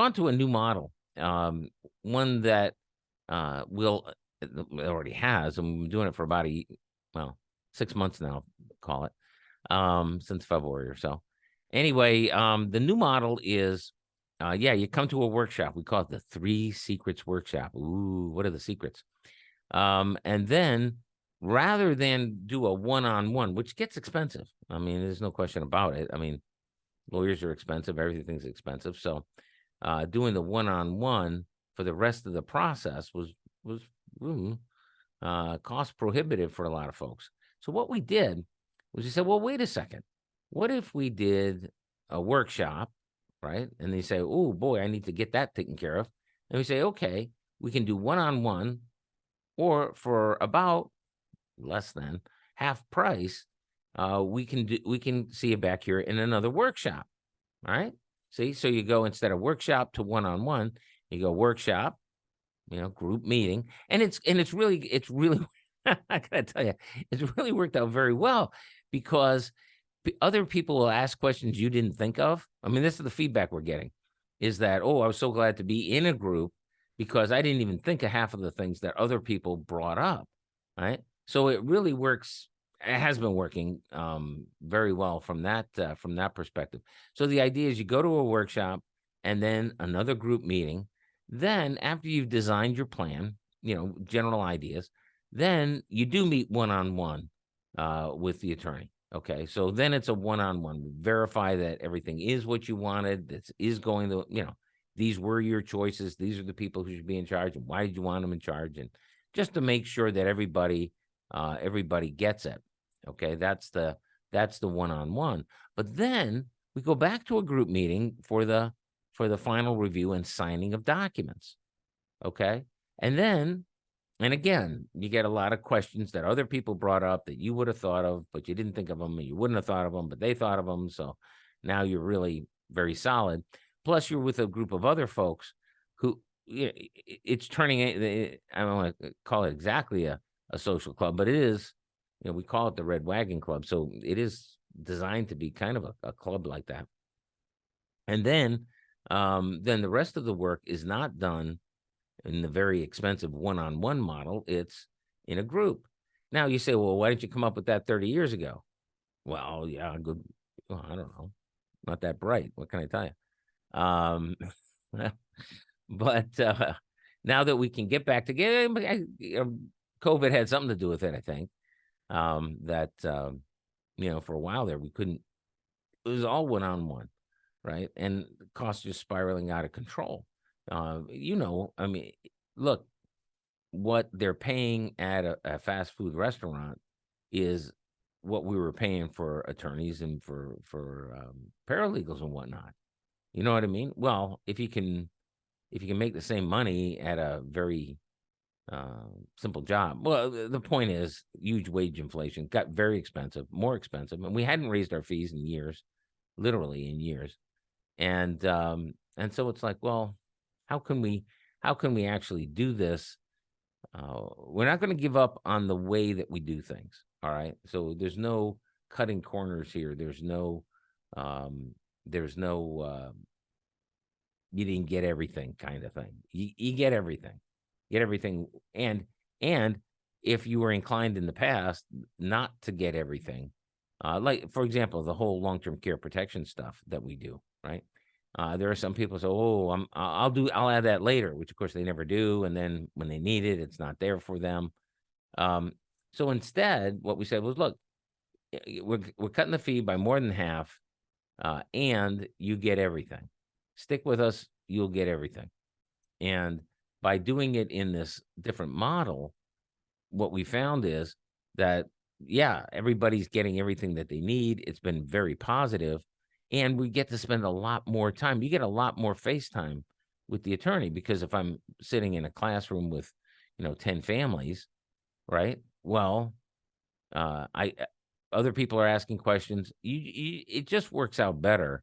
gone to a new model, one that will it already has, and we've been doing it for about 6 months now, call it, since February or so. Anyway, the new model is, you come to a workshop. We call it the 3 Secrets Workshop. Ooh, what are the secrets? And then rather than do a one-on-one, which gets expensive. I mean, there's no question about it. I mean, lawyers are expensive. Everything's expensive. So doing the one-on-one for the rest of the process was cost prohibitive for a lot of folks. So what we did was we said, well, wait a second. What if we did a workshop, right? And they say, oh boy, I need to get that taken care of. And we say, okay, we can do one-on-one, or for about less than half price, we can see you back here in another workshop. All right. See, so you go, instead of workshop to one-on-one, you go workshop, group meeting, and it's really I gotta tell you, it's really worked out very well, because other people will ask questions you didn't think of. I mean, this is the feedback we're getting, is that, oh, I was so glad to be in a group because I didn't even think of half of the things that other people brought up. Right. So it really works. It has been working very well from that perspective. So the idea is you go to a workshop and then another group meeting. Then after you've designed your plan, general ideas, then you do meet one-on-one with the attorney. Okay. So then it's a one-on-one. Verify that everything is what you wanted. That is going to, these were your choices. These are the people who should be in charge, and why did you want them in charge? And just to make sure that everybody gets it. Okay. That's the one-on-one. But then we go back to a group meeting for the final review and signing of documents. Okay. And again, you get a lot of questions that other people brought up that you would have thought of, but you didn't think of them, and you wouldn't have thought of them, but they thought of them. So now you're really very solid. Plus, you're with a group of other folks who, it's turning, I don't want to call it exactly a social club, but it is, we call it the Red Wagon Club. So it is designed to be kind of a club like that. And then the rest of the work is not done in the very expensive one-on-one model. It's in a group. Now you say, well, why didn't you come up with that 30 years ago? Well, yeah, good. Well, I don't know. Not that bright. What can I tell you? But now that we can get back together, COVID had something to do with it, I think. For a while there, we couldn't, it was all one-on-one, right? And the costs just spiraling out of control. I mean, look, what they're paying at a fast food restaurant is what we were paying for attorneys and for paralegals and whatnot. You know what I mean? Well, if you can make the same money at a very simple job. Well, the point is, huge wage inflation got very expensive, more expensive, and we hadn't raised our fees in years, literally in years. And so it's like, well, how can we actually do this? We're not going to give up on the way that we do things. All right. So there's no cutting corners here. There's no you didn't get everything kind of thing. You get everything. And if you were inclined in the past not to get everything, like, for example, the whole long-term care protection stuff that we do, right? There are some people say, oh, I'll add that later, which of course they never do. And then when they need it, it's not there for them. So instead, what we said was, look, we're cutting the fee by more than half, and you get everything. Stick with us, you'll get everything. And by doing it in this different model, what we found is that, yeah, everybody's getting everything that they need. It's been very positive, and we get to spend a lot more time. You get a lot more face time with the attorney, because if I'm sitting in a classroom with, 10 families, right? Well, other people are asking questions. It just works out better.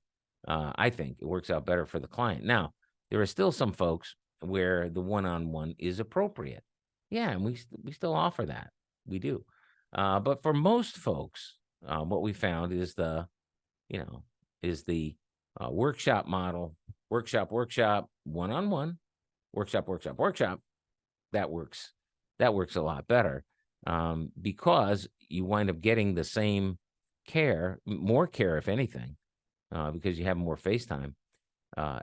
I think it works out better for the client. Now, there are still some folks where the one-on-one is appropriate. Yeah, and we still offer that. We do. But for most folks, what we found is the workshop model workshop, one-on-one, workshop. That works. That works a lot better, because you wind up getting the same care, more care, if anything, because you have more face time,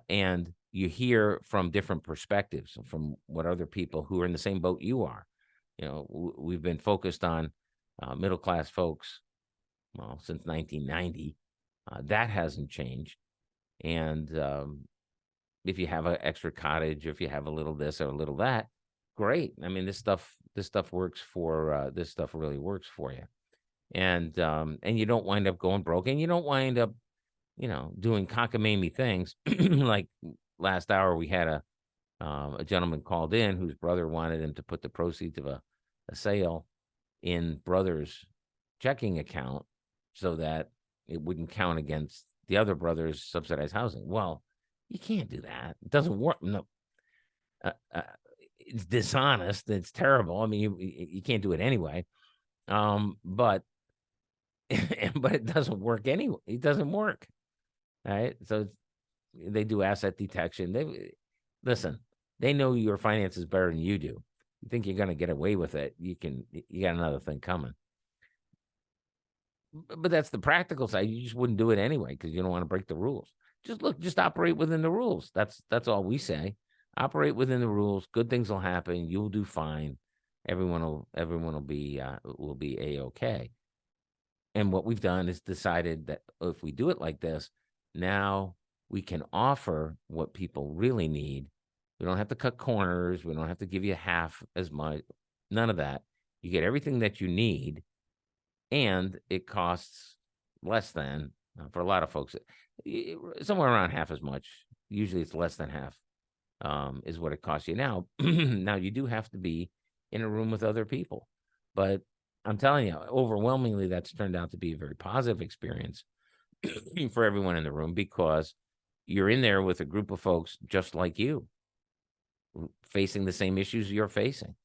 and you hear from different perspectives from what other people who are in the same boat you are. We've been focused on middle class folks, well, since 1990. That hasn't changed. And if you have an extra cottage, or if you have a little this or a little that, great. I mean, this stuff works for this stuff really works for you. And you don't wind up going broke, and you don't wind up, doing cockamamie things. Like last hour, we had a gentleman called in whose brother wanted him to put the proceeds of a sale in brother's checking account so that it wouldn't count against the other brother's subsidized housing. Well, you can't do that. It doesn't work. No, it's dishonest. It's terrible. I mean, you can't do it anyway. But but it doesn't work anyway. It doesn't work. Right. So they do asset detection. Listen, they know your finances better than you do. You think you're going to get away with it? You got another thing coming. But that's the practical side. You just wouldn't do it anyway because you don't want to break the rules. Just operate within the rules. That's all we say. Operate within the rules. Good things will happen. You'll do fine. Everyone will be A-okay. And what we've done is decided that if we do it like this, now we can offer what people really need. We don't have to cut corners. We don't have to give you half as much. None of that. You get everything that you need, and it costs less than, for a lot of folks, somewhere around half as much. Usually it's less than half, is what it costs you now. Now, you do have to be in a room with other people. But I'm telling you, overwhelmingly, that's turned out to be a very positive experience for everyone in the room, because you're in there with a group of folks just like you, facing the same issues you're facing.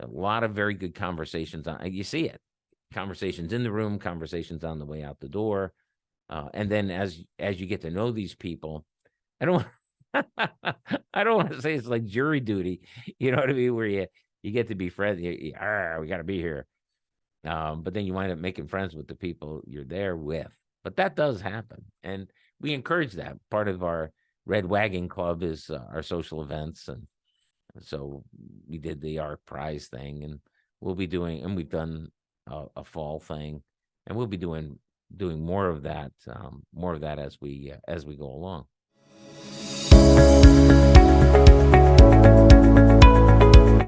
A lot of very good conversations. You see it. Conversations in the room, conversations on the way out the door. And then as you get to know these people, I don't want to say it's like jury duty, you know what I mean, where you get to be friends. We got to be here. But then you wind up making friends with the people you're there with. But that does happen. And we encourage that. Part of our Red Wagon Club is our social events. And so we did the ARC prize thing, and we'll be doing, and we've done a fall thing, and we'll be doing more of that as we go along.